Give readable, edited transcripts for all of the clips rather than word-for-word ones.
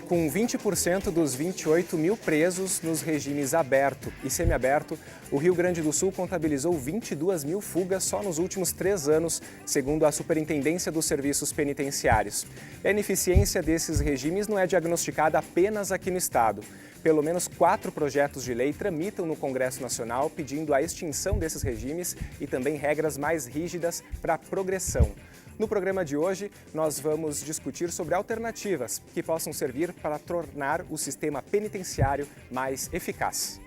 Com 20% dos 28 mil presos nos regimes aberto e semiaberto, o Rio Grande do Sul contabilizou 22 mil fugas só nos últimos 3 anos, segundo a Superintendência dos Serviços Penitenciários. A ineficiência desses regimes não é diagnosticada apenas aqui no estado. Pelo menos 4 projetos de lei tramitam no Congresso Nacional pedindo a extinção desses regimes e também regras mais rígidas para a progressão. No programa de hoje, nós vamos discutir sobre alternativas que possam servir para tornar o sistema penitenciário mais eficaz.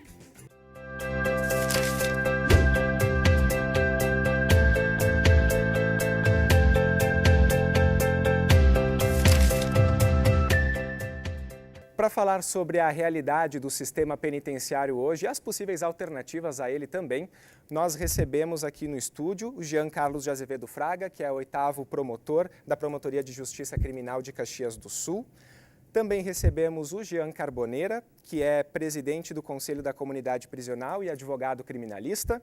Para falar sobre a realidade do sistema penitenciário hoje e as possíveis alternativas a ele também, nós recebemos aqui no estúdio o Jean Carlos de Azevedo Fraga, que é o 8º promotor da Promotoria de Justiça Criminal de Caxias do Sul. Também recebemos o Jean Carboneira, que é presidente do Conselho da Comunidade Prisional e advogado criminalista.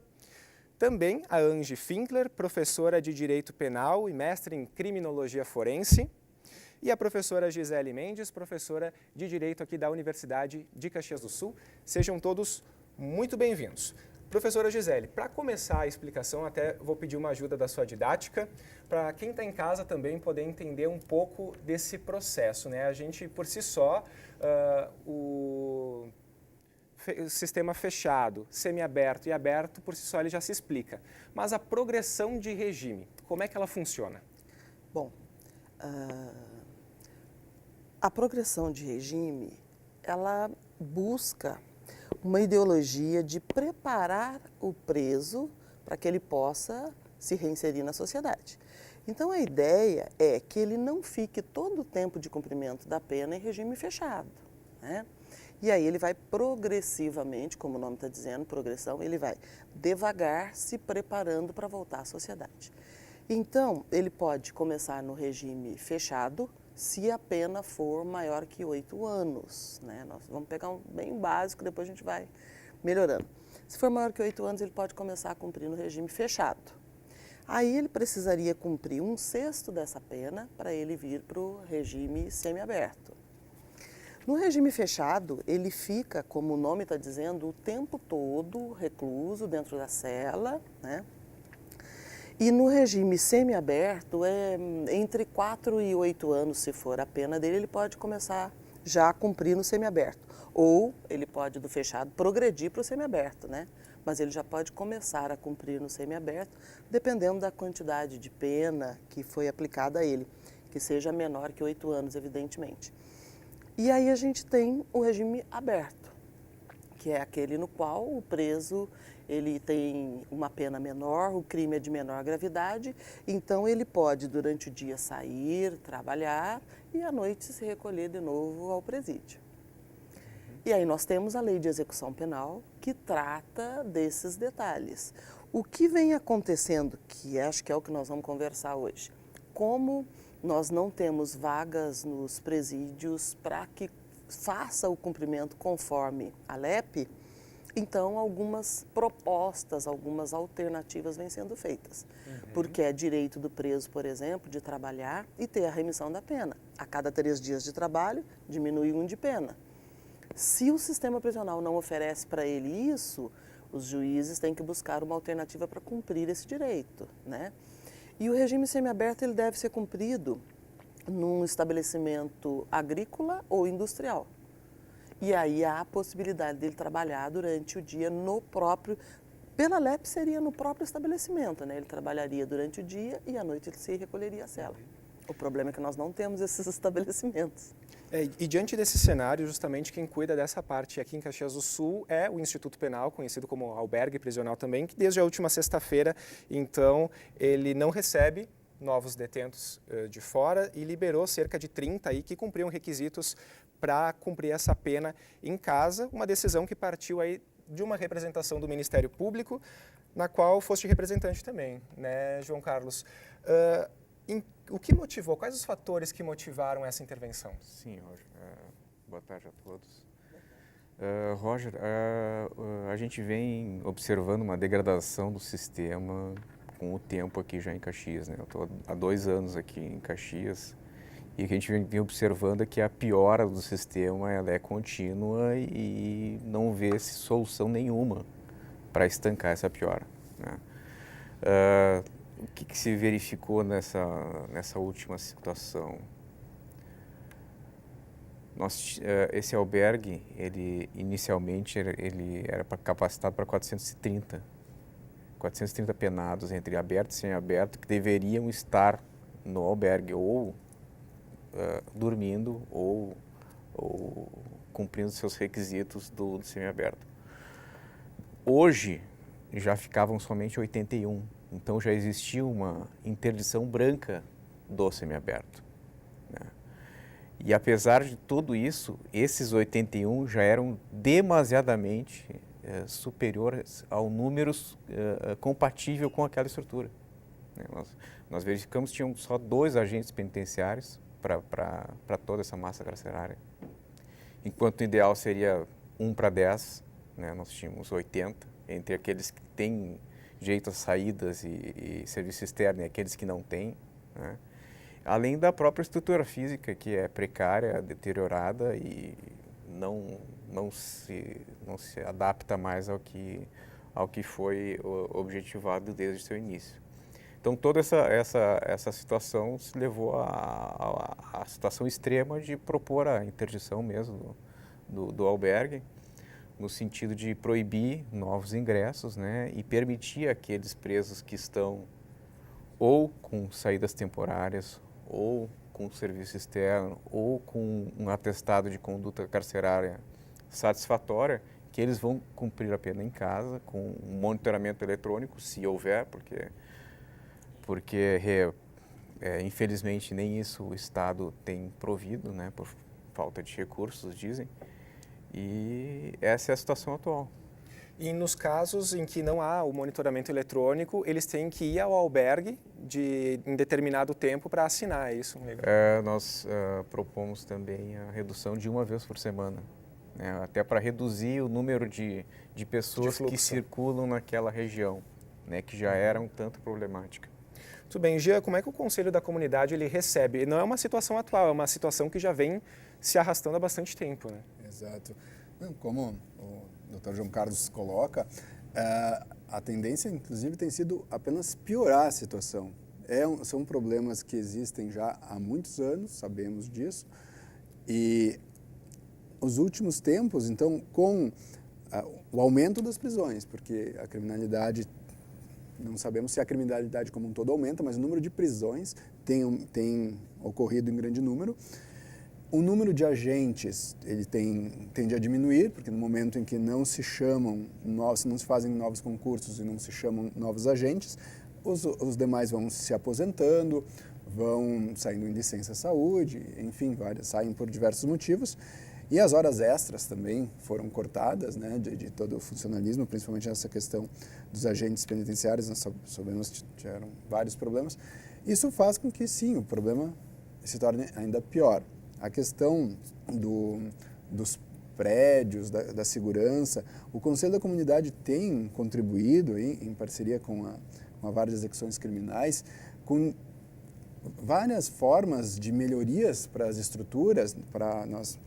Também a Angie Finkler, professora de Direito Penal e mestre em Criminologia Forense. E a professora Gisele Mendes, professora de Direito aqui da Universidade de Caxias do Sul. Sejam todos muito bem-vindos. Professora Gisele, para começar a explicação, até vou pedir uma ajuda da sua didática, para quem está em casa também poder entender um pouco desse processo, né? A gente, por si só, o sistema fechado, semiaberto e aberto, por si só ele já se explica. Mas a progressão de regime, como é que ela funciona? Bom, a progressão de regime, ela busca uma ideologia de preparar o preso para que ele possa se reinserir na sociedade. Então, a ideia é que ele não fique todo o tempo de cumprimento da pena em regime fechado, né? E aí ele vai progressivamente, como o nome está dizendo, progressão, ele vai devagar se preparando para voltar à sociedade. Então, ele pode começar no regime fechado, se a pena for maior que 8 anos, né? Nós vamos pegar um bem básico, depois a gente vai melhorando. Se for maior que 8 anos, ele pode começar a cumprir no regime fechado. Aí ele precisaria cumprir 1/6 dessa pena para ele vir para o regime semiaberto. No regime fechado, ele fica, como o nome está dizendo, o tempo todo recluso dentro da cela, né? E no regime semiaberto, entre 4 e 8 anos, se for a pena dele, ele pode começar já a cumprir no semiaberto. Ou ele pode, do fechado, progredir para o semiaberto, né? Mas ele já pode começar a cumprir no semiaberto, dependendo da quantidade de pena que foi aplicada a ele, que seja menor que 8 anos, evidentemente. E aí a gente tem o regime aberto, que é aquele no qual o preso ele tem uma pena menor, o crime é de menor gravidade, então ele pode durante o dia sair, trabalhar e à noite se recolher de novo ao presídio. E aí nós temos a Lei de Execução Penal que trata desses detalhes. O que vem acontecendo, que acho que é o que nós vamos conversar hoje, como nós não temos vagas nos presídios para que faça o cumprimento conforme a LEP, então algumas propostas, algumas alternativas vêm sendo feitas. Porque é direito do preso, por exemplo, de trabalhar e ter a remissão da pena. A cada 3 dias de trabalho, diminui 1 de pena. Se o sistema prisional não oferece para ele isso, os juízes têm que buscar uma alternativa para cumprir esse direito, né? E o regime semiaberto ele deve ser cumprido num estabelecimento agrícola ou industrial. E aí há a possibilidade dele trabalhar durante o dia no próprio, pela LEP seria no próprio estabelecimento, né? Ele trabalharia durante o dia e à noite ele se recolheria à cela. O problema é que nós não temos esses estabelecimentos. E diante desse cenário, justamente quem cuida dessa parte aqui em Caxias do Sul é o Instituto Penal, conhecido como albergue prisional também, que desde a última sexta-feira, então, ele não recebe novos detentos de fora e liberou cerca de 30 aí que cumpriam requisitos para cumprir essa pena em casa, uma decisão que partiu aí de uma representação do Ministério Público, na qual foste representante também, né, João Carlos? O que motivou, quais os fatores que motivaram essa intervenção? Sim, Roger. Boa tarde a todos. Roger, a gente vem observando uma degradação do sistema com o tempo aqui já em Caxias, né? Eu estou há 2 anos aqui em Caxias E o que a gente vem observando é que a piora do sistema ela é contínua e não vê-se solução nenhuma para estancar essa piora, né? O que se verificou nessa última situação? Esse albergue, inicialmente, ele era capacitado para 430 penados entre aberto e semiaberto que deveriam estar no albergue ou dormindo ou cumprindo seus requisitos do semiaberto. Hoje já ficavam somente 81, então já existia uma interdição branca do semiaberto, né? E apesar de tudo isso, esses 81 já eram demasiadamente superiores ao número compatível com aquela estrutura, né? Nós verificamos que tinham só 2 agentes penitenciários para toda essa massa carcerária, enquanto o ideal seria 1 para 10, né? Nós tínhamos 80, entre aqueles que têm direito às saídas e serviço externo e aqueles que não têm, né? Além da própria estrutura física, que é precária, deteriorada e não se adapta mais ao que foi objetivado desde o seu início. Então, toda essa situação se levou à situação extrema de propor a interdição mesmo do albergue, no sentido de proibir novos ingressos, né, e permitir aqueles presos que estão ou com saídas temporárias, ou com serviço externo, ou com um atestado de conduta carcerária satisfatória, que eles vão cumprir a pena em casa, com um monitoramento eletrônico, se houver, porque infelizmente nem isso o Estado tem provido, né, por falta de recursos, dizem, e essa é a situação atual. E nos casos em que não há o monitoramento eletrônico, eles têm que ir ao albergue em determinado tempo para assinar, é isso? Nós propomos também a redução de 1 vez por semana, né, até para reduzir o número de pessoas que circulam naquela região, né, que já era um tanto problemática. Tudo bem, Jean, como é que o Conselho da Comunidade ele recebe? Não é uma situação atual, é uma situação que já vem se arrastando há bastante tempo, né? Exato. Como o Dr. João Carlos coloca, a tendência, inclusive, tem sido apenas piorar a situação. São problemas que existem já há muitos anos, sabemos disso, e os últimos tempos, então, com o aumento das prisões, porque a criminalidade, não sabemos se a criminalidade como um todo aumenta, mas o número de prisões tem ocorrido em grande número. O número de agentes ele tende a diminuir, porque no momento em que não se fazem novos concursos e não se chamam novos agentes, os demais vão se aposentando, vão saindo em licença saúde, enfim, saem por diversos motivos. E as horas extras também foram cortadas, né, de todo o funcionalismo, principalmente essa questão dos agentes penitenciários, nós sabemos que tiveram vários problemas. Isso faz com que, sim, o problema se torne ainda pior. A questão dos prédios, da segurança, o Conselho da Comunidade tem contribuído aí, em parceria com a Vara de Execuções Criminais, com várias formas de melhorias para as estruturas. Nós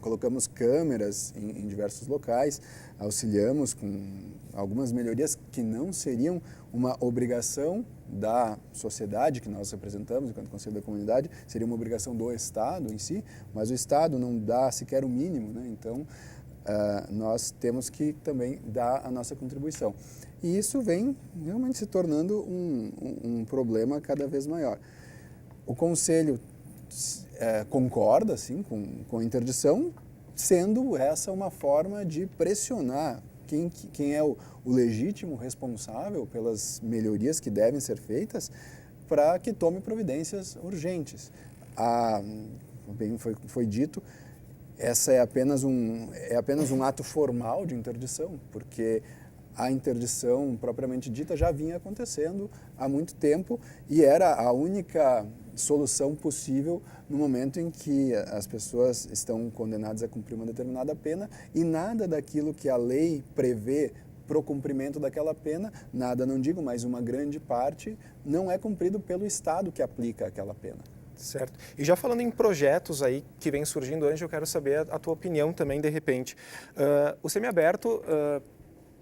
colocamos câmeras em diversos locais, auxiliamos com algumas melhorias que não seriam uma obrigação da sociedade que nós representamos, enquanto Conselho da Comunidade, seria uma obrigação do Estado em si, mas o Estado não dá sequer o mínimo, né? Então, nós temos que também dar a nossa contribuição. E isso vem realmente se tornando um problema cada vez maior. O Conselho concorda, sim, com a interdição, sendo essa uma forma de pressionar quem é o legítimo responsável pelas melhorias que devem ser feitas para que tome providências urgentes. Bem foi dito, essa é apenas um ato formal de interdição, porque a interdição propriamente dita já vinha acontecendo há muito tempo e era a única solução possível no momento em que as pessoas estão condenadas a cumprir uma determinada pena e nada daquilo que a lei prevê para o cumprimento daquela pena, nada não digo, mas uma grande parte não é cumprido pelo Estado que aplica aquela pena. Certo. E já falando em projetos aí que vem surgindo, Anjo, eu quero saber a tua opinião também, de repente. O semiaberto,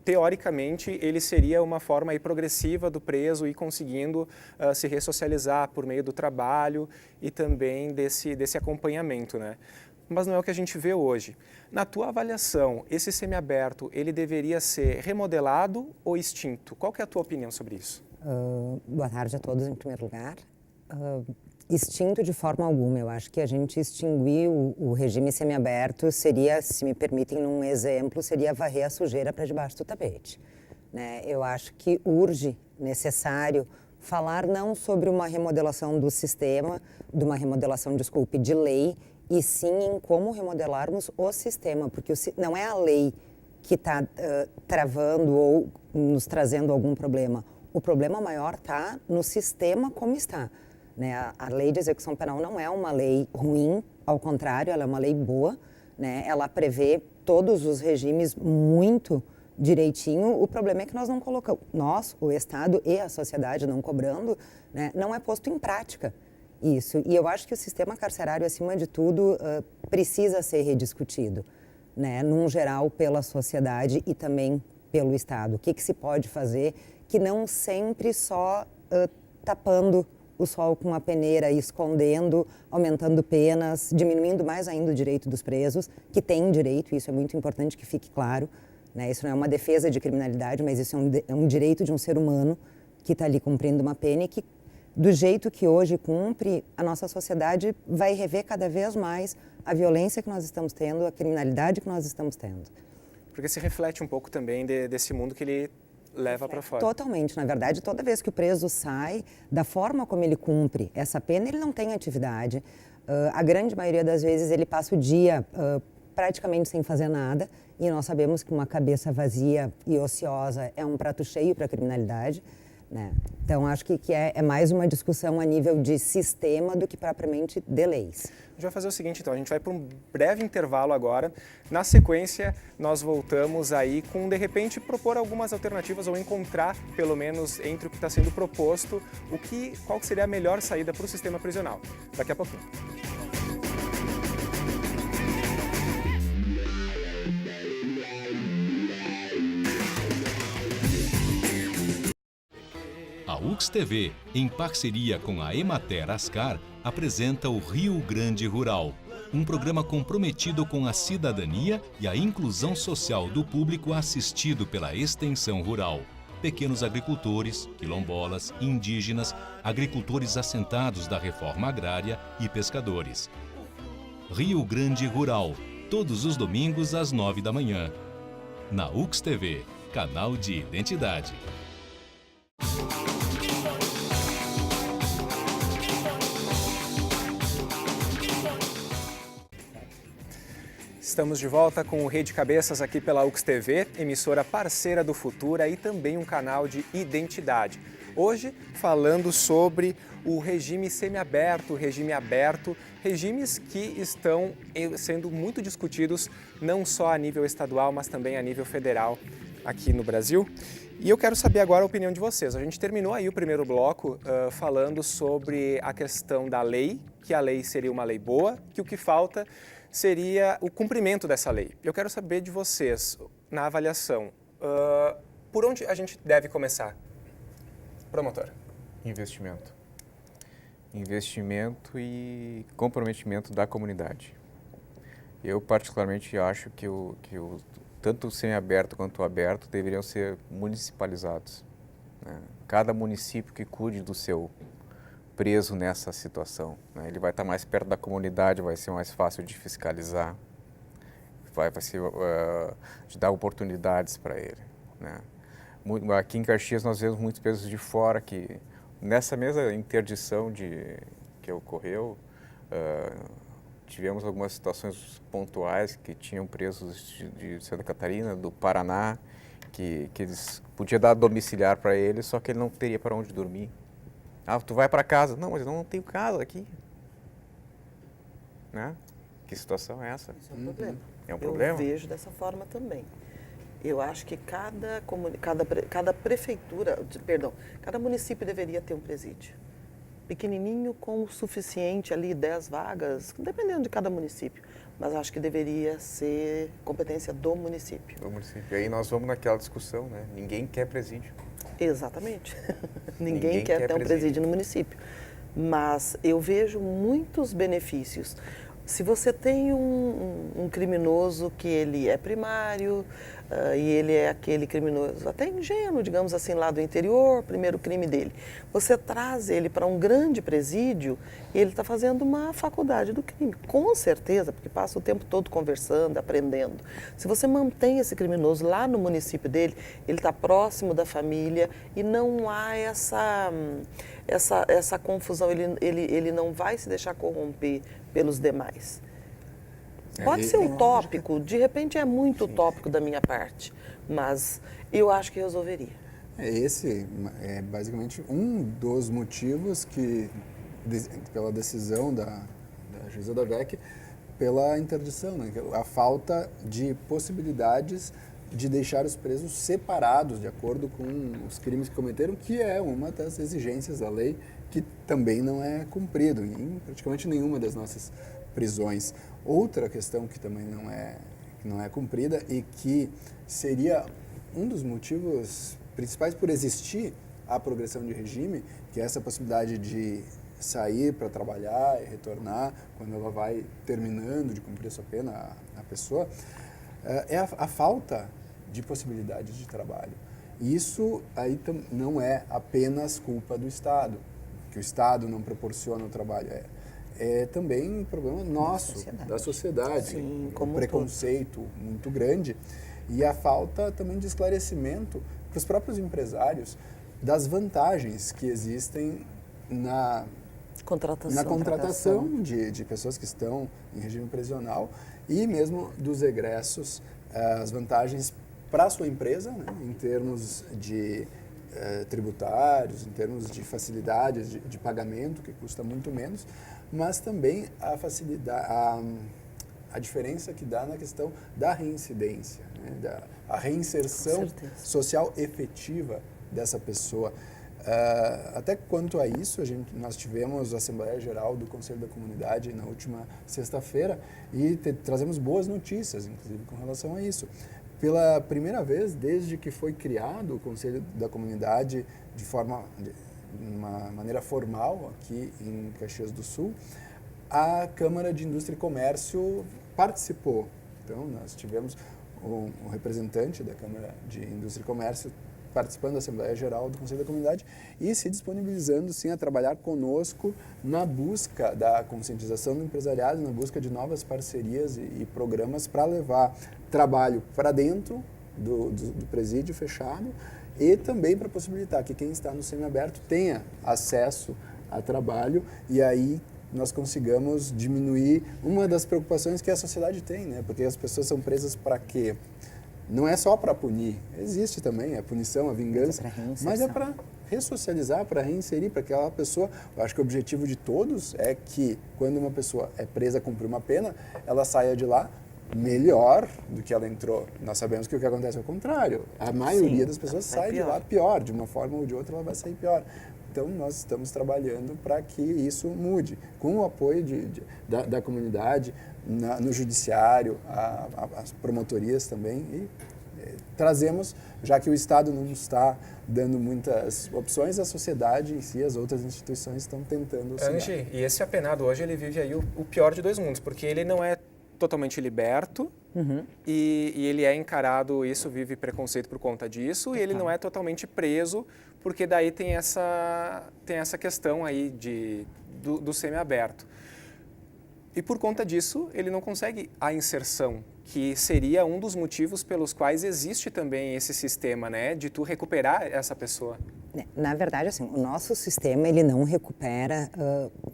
teoricamente, ele seria uma forma aí progressiva do preso ir conseguindo se ressocializar por meio do trabalho e também desse acompanhamento, né? Mas não é o que a gente vê hoje. Na tua avaliação, esse semiaberto, ele deveria ser remodelado ou extinto? Qual que é a tua opinião sobre isso? Boa tarde a todos, em primeiro lugar. Extinto de forma alguma. Eu acho que a gente extinguir o regime semiaberto seria, se me permitem um exemplo, seria varrer a sujeira para debaixo do tapete, né? Eu acho que urge, necessário, falar não sobre uma remodelação do sistema, desculpe, de lei, e sim em como remodelarmos o sistema, porque não é a lei que está travando ou nos trazendo algum problema. O problema maior está no sistema como está, né? A lei de execução penal não é uma lei ruim, ao contrário, ela é uma lei boa, né? Ela prevê todos os regimes muito direitinho. O problema é que nós não colocamos, nós, o Estado e a sociedade não cobrando, né? Não é posto em prática isso. E eu acho que o sistema carcerário, acima de tudo, precisa ser rediscutido, né? Num geral, pela sociedade e também pelo Estado. O que se pode fazer que não sempre só tapando o sol com uma peneira, escondendo, aumentando penas, diminuindo mais ainda o direito dos presos, que têm direito, e isso é muito importante que fique claro, né? Isso não é uma defesa de criminalidade, mas isso é um direito de um ser humano que está ali cumprindo uma pena e que, do jeito que hoje cumpre, a nossa sociedade vai rever cada vez mais a violência que nós estamos tendo, a criminalidade que nós estamos tendo. Porque se reflete um pouco também desse mundo que ele leva para fora. Totalmente. Na verdade, toda vez que o preso sai, da forma como ele cumpre essa pena, ele não tem atividade. A grande maioria das vezes ele passa o dia praticamente sem fazer nada, e nós sabemos que uma cabeça vazia e ociosa é um prato cheio para a criminalidade, né? Então, acho que é mais uma discussão a nível de sistema do que propriamente de leis. A gente vai fazer o seguinte, então, a gente vai para um breve intervalo agora. Na sequência, nós voltamos aí com, de repente, propor algumas alternativas ou encontrar, pelo menos entre o que está sendo proposto, qual seria a melhor saída para o sistema prisional. Daqui a pouquinho. A UX-TV, em parceria com a Emater Ascar, apresenta o Rio Grande Rural, um programa comprometido com a cidadania e a inclusão social do público assistido pela extensão rural. Pequenos agricultores, quilombolas, indígenas, agricultores assentados da reforma agrária e pescadores. Rio Grande Rural, todos os domingos às 9 da manhã. Na UX-TV, canal de identidade. Estamos de volta com o Rede Cabeças aqui pela UX-TV, emissora parceira do Futura e também um canal de identidade. Hoje, falando sobre o regime semiaberto, o regime aberto, regimes que estão sendo muito discutidos não só a nível estadual, mas também a nível federal aqui no Brasil. E eu quero saber agora a opinião de vocês. A gente terminou aí o primeiro bloco falando sobre a questão da lei, que a lei seria uma lei boa, que o que falta seria o cumprimento dessa lei. Eu quero saber de vocês, na avaliação, por onde a gente deve começar? Promotor. Investimento. Investimento e comprometimento da comunidade. Eu particularmente acho que tanto o semiaberto quanto o aberto deveriam ser municipalizados, né? Cada município que cuide do seu preso nessa situação, né? Ele vai estar mais perto da comunidade, vai ser mais fácil de fiscalizar, vai ser, de dar oportunidades para ele, né? Aqui em Caxias nós vemos muitos presos de fora que, nessa mesma interdição que ocorreu, tivemos algumas situações pontuais que tinham presos de Santa Catarina, do Paraná, que eles podiam dar domiciliar para ele, só que ele não teria para onde dormir. Ah, tu vai para casa. Não, mas eu não tenho casa aqui. Né? Que situação é essa? Isso é um problema. É um problema? Eu vejo dessa forma também. Eu acho que cada prefeitura, cada município deveria ter um presídio. pequenininho com o suficiente ali, 10 vagas, dependendo de cada município. Mas acho que deveria ser competência do município. Do município. E aí nós vamos naquela discussão, né? Ninguém quer presídio. Exatamente. Ninguém quer ter um presídio no município. Mas eu vejo muitos benefícios. Se você tem um criminoso que ele é primário, e ele é aquele criminoso até ingênuo, digamos assim, lá do interior, primeiro crime dele. Você traz ele para um grande presídio e ele está fazendo uma faculdade do crime, com certeza, porque passa o tempo todo conversando, aprendendo. Se você mantém esse criminoso lá no município dele, ele está próximo da família e não há essa confusão, ele não vai se deixar corromper pelos demais. Pode ser utópico, de repente é muito utópico da minha parte, mas eu acho que resolveria. Esse é basicamente um dos motivos que, pela decisão da juíza da VEC, pela interdição, né? A falta de possibilidades de deixar os presos separados, de acordo com os crimes que cometeram, que é uma das exigências da lei, que também não é cumprido em praticamente nenhuma das nossas prisões. Outra questão que também não é cumprida e que seria um dos motivos principais por existir a progressão de regime, que é essa possibilidade de sair para trabalhar e retornar quando ela vai terminando de cumprir a sua pena, a pessoa, é a falta de possibilidades de trabalho. E isso aí não é apenas culpa do Estado, que o Estado não proporciona o trabalho. É também um problema nosso, da sociedade. Sim, um preconceito muito grande e a falta também de esclarecimento para os próprios empresários das vantagens que existem na contratação de pessoas que estão em regime prisional e mesmo dos egressos, as vantagens para a sua empresa, né, em termos de tributários, em termos de facilidades de pagamento, que custa muito menos, mas também a facilidade, a diferença que dá na questão da reincidência, né, a reinserção social efetiva dessa pessoa. Até quanto a isso, nós tivemos a Assembleia Geral do Conselho da Comunidade na última sexta-feira e trazemos boas notícias, inclusive, com relação a isso. Pela primeira vez, desde que foi criado o Conselho da Comunidade de uma maneira formal aqui em Caxias do Sul, a Câmara de Indústria e Comércio participou. Então, nós tivemos um representante da Câmara de Indústria e Comércio participando da Assembleia Geral do Conselho da Comunidade e se disponibilizando, sim, a trabalhar conosco na busca da conscientização do empresariado, na busca de novas parcerias e programas para levar trabalho para dentro do presídio fechado e também para possibilitar que quem está no semiaberto tenha acesso a trabalho e aí nós consigamos diminuir uma das preocupações que a sociedade tem, né? Porque as pessoas são presas para quê? Não é só para punir, existe também a punição, a vingança, mas é para ressocializar, para reinserir, para que aquela pessoa, eu acho que o objetivo de todos é que quando uma pessoa é presa a cumprir uma pena, ela saia de lá melhor do que ela entrou. Nós sabemos que o que acontece é o contrário, a maioria das pessoas sai de lá pior, de uma forma ou de outra ela vai sair pior. Então, nós estamos trabalhando para que isso mude, com o apoio da comunidade, no judiciário, as promotorias também, e trazemos, já que o Estado não está dando muitas opções, a sociedade em si, as outras instituições estão tentando auxiliar. Angie, e esse apenado hoje, ele vive aí o pior de dois mundos, porque ele não é totalmente liberto e ele é encarado, isso vive preconceito por conta disso, e ele não é totalmente preso, porque daí tem essa questão aí do semiaberto. E por conta disso, ele não consegue a inserção, que seria um dos motivos pelos quais existe também esse sistema, né, de tu recuperar essa pessoa. Na verdade, assim, o nosso sistema, ele não recupera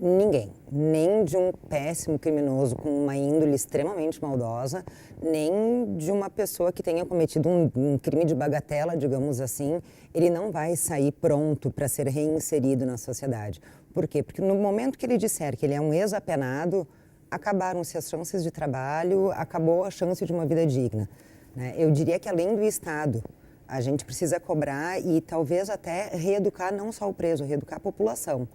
ninguém, nem de um péssimo criminoso com uma índole extremamente maldosa, nem de uma pessoa que tenha cometido um crime de bagatela, digamos assim, ele não vai sair pronto para ser reinserido na sociedade. Por quê? Porque no momento que ele disser que ele é um ex-apenado, acabaram-se as chances de trabalho, acabou a chance de uma vida digna, né? Eu diria que além do Estado, a gente precisa cobrar e talvez até reeducar não só o preso, reeducar a população,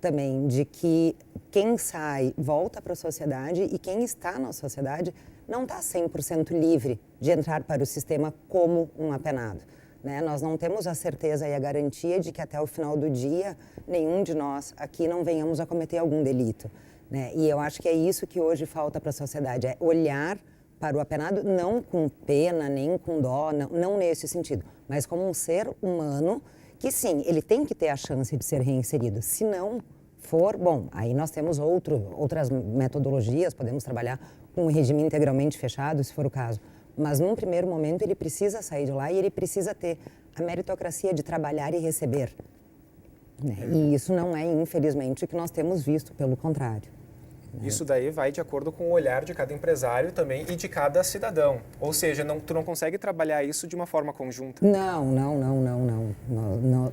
também de que quem sai volta para a sociedade e quem está na sociedade não está 100% livre de entrar para o sistema como um apenado. Né? Nós não temos a certeza e a garantia de que até o final do dia nenhum de nós aqui não venhamos a cometer algum delito. Né? E eu acho que é isso que hoje falta para a sociedade, é olhar para o apenado não com pena, nem com dó, não nesse sentido, mas como um ser humano que sim, ele tem que ter a chance de ser reinserido. Se não for, bom, aí nós temos outras metodologias, podemos trabalhar com um regime integralmente fechado, se for o caso. Mas num primeiro momento ele precisa sair de lá e ele precisa ter a meritocracia de trabalhar e receber. Né? E isso não é, infelizmente, o que nós temos visto, pelo contrário. Isso daí vai de acordo com o olhar de cada empresário também e de cada cidadão. Ou seja, tu não consegue trabalhar isso de uma forma conjunta. Não.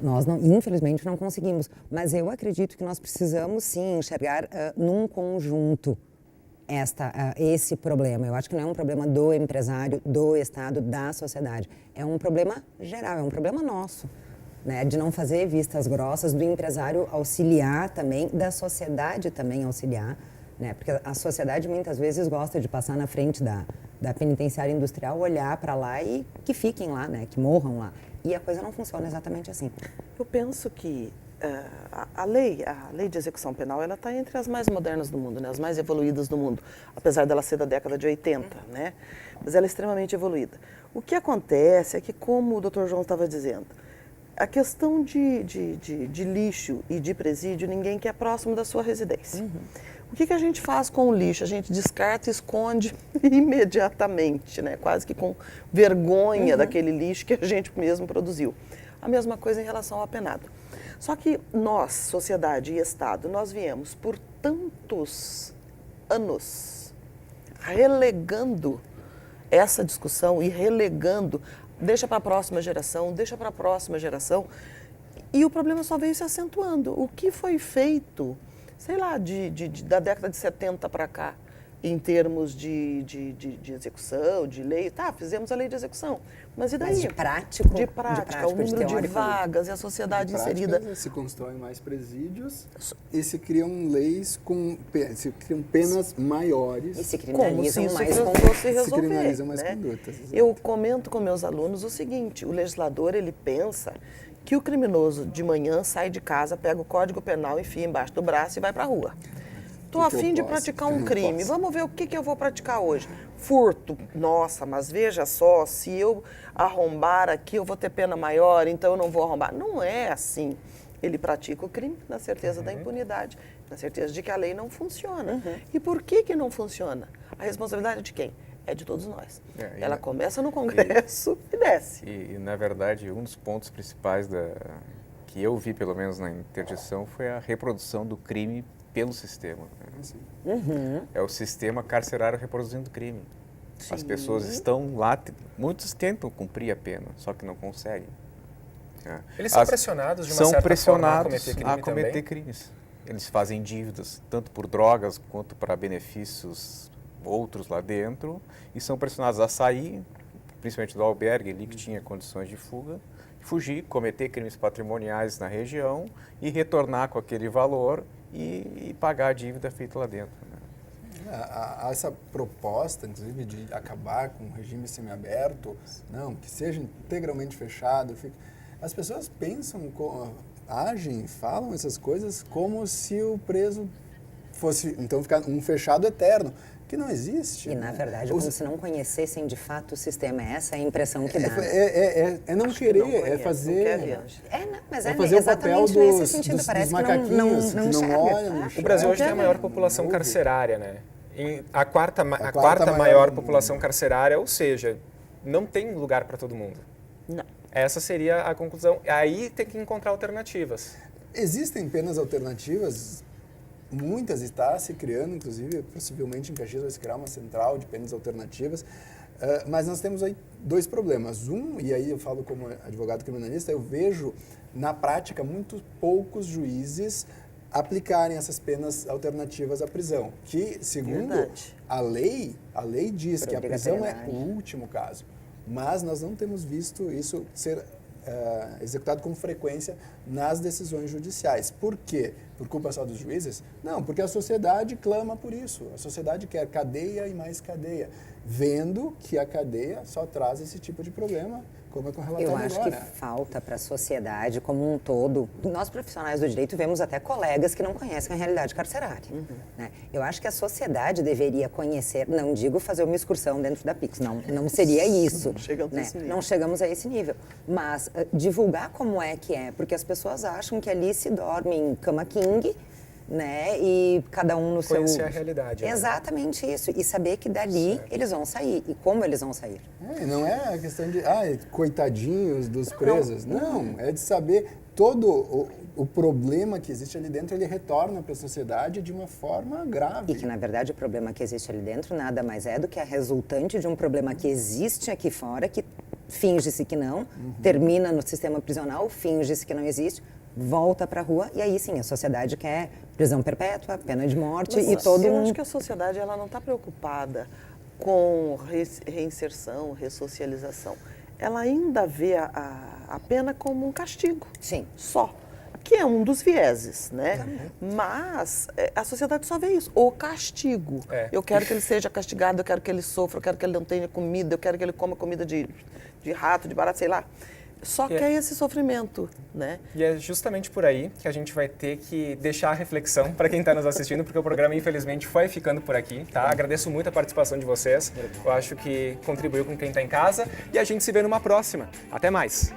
Nós não, infelizmente não conseguimos. Mas eu acredito que nós precisamos sim enxergar num conjunto esse problema. Eu acho que não é um problema do empresário, do Estado, da sociedade. É um problema geral, é um problema nosso. Né, de não fazer vistas grossas, do empresário auxiliar também, da sociedade também auxiliar, né, porque a sociedade muitas vezes gosta de passar na frente da penitenciária industrial, olhar para lá e que fiquem lá, né, que morram lá. E a coisa não funciona exatamente assim. Eu penso que a lei de execução penal, ela está entre as mais modernas do mundo, né, as mais evoluídas do mundo, apesar dela ser da década de 80, né, mas ela é extremamente evoluída. O que acontece é que, como o Dr. João estava dizendo, a questão de lixo e de presídio, ninguém quer próximo da sua residência. Uhum. O que a gente faz com o lixo? A gente descarta e esconde imediatamente, né? Quase que com vergonha daquele lixo que a gente mesmo produziu. A mesma coisa em relação ao apenado. Só que nós, sociedade e Estado, nós viemos por tantos anos relegando essa discussão e relegando deixa para a próxima geração, e o problema só veio se acentuando. O que foi feito, sei lá, da década de 70 para cá, em termos de execução, de lei, fizemos a lei de execução, mas e daí? Mas de prática, o número de vagas e a sociedade inserida. Se constroem mais presídios e se criam leis se criam penas maiores. E se criminalizam se criminalizam mais condutas. Eu comento com meus alunos o seguinte, o legislador, ele pensa que o criminoso de manhã sai de casa, pega o Código Penal, enfia embaixo do braço e vai para a rua. Estou a fim de praticar um crime. Vamos ver o que eu vou praticar hoje. Furto. Nossa, mas veja só, se eu arrombar aqui, eu vou ter pena maior, então eu não vou arrombar. Não é assim. Ele pratica o crime na certeza da impunidade, na certeza de que a lei não funciona. E por que não funciona? A responsabilidade é de quem? É de todos nós. Ela começa no Congresso e desce. E, na verdade, um dos pontos principais que eu vi, pelo menos na interdição, foi a reprodução do crime pelo sistema. É o sistema carcerário reproduzindo crime. Sim. As pessoas estão lá, muitos tentam cumprir a pena, só que não conseguem. Eles são pressionados de uma certa forma a cometer crimes. Eles fazem dívidas, tanto por drogas quanto para benefícios outros lá dentro, e são pressionados a sair, principalmente do albergue, ali que tinha condições de fuga, fugir, cometer crimes patrimoniais na região e retornar com aquele valor e pagar a dívida feita lá dentro. Né? Essa proposta, inclusive, de acabar com o regime semiaberto, não, que seja integralmente fechado, as pessoas pensam, agem, falam essas coisas como se o preso fosse, então, ficar um fechado eterno, que não existe. E, na verdade, como se não conhecessem de fato o sistema. Essa é a impressão que dá. É não querer, é fazer... Mas é fazer o papel dos macaquinhos que não olham. O Brasil hoje tem a maior população carcerária, né? A quarta maior população carcerária, ou seja, não tem lugar para todo mundo. Não. Essa seria a conclusão. Aí tem que encontrar alternativas. Existem penas alternativas. Muitas está se criando, inclusive, possivelmente em Caxias vai se criar uma central de penas alternativas, mas nós temos aí dois problemas. E aí eu falo como advogado criminalista, eu vejo na prática muito poucos juízes aplicarem essas penas alternativas à prisão, que, segundo a lei diz que a prisão é o último caso, mas nós não temos visto isso ser executado com frequência nas decisões judiciais. Por quê? Por culpa só dos juízes? Não, porque a sociedade clama por isso. A sociedade quer cadeia e mais cadeia, vendo que a cadeia só traz esse tipo de problema, como é com o relatório agora. Eu acho que falta para a sociedade como um todo. Nós, profissionais do direito, vemos até colegas que não conhecem a realidade carcerária. Né? Eu acho que a sociedade deveria conhecer, não digo fazer uma excursão dentro da PIX, não seria isso. Chegamos né? a esse nível. Não chegamos a esse nível. Mas divulgar como é que é, porque as pessoas acham que ali se dorme em cama king, né? E cada um no seu... Conhecer a realidade. né? Exatamente isso. E saber que dali eles vão sair. E como eles vão sair. Não é a questão de, coitadinhos dos presos. Não, é de saber todo o problema que existe ali dentro, ele retorna para a sociedade de uma forma grave. E que, na verdade, o problema que existe ali dentro nada mais é do que a resultante de um problema que existe aqui fora, que finge-se que não, termina no sistema prisional, finge-se que não existe, volta para a rua e aí sim, a sociedade quer prisão perpétua, pena de morte Mas e todo eu acho que a sociedade ela não está preocupada com reinserção, ressocialização. Ela ainda vê a pena como um castigo. Sim. Só. Que é um dos vieses, né? Mas a sociedade só vê isso, o castigo. Eu quero que ele seja castigado, eu quero que ele sofra, eu quero que ele não tenha comida, eu quero que ele coma comida de rato, de barato, sei lá. Só quer esse sofrimento, né? E é justamente por aí que a gente vai ter que deixar a reflexão para quem está nos assistindo, porque o programa, infelizmente, foi ficando por aqui, tá? Agradeço muito a participação de vocês. Eu acho que contribuiu com quem está em casa e a gente se vê numa próxima. Até mais!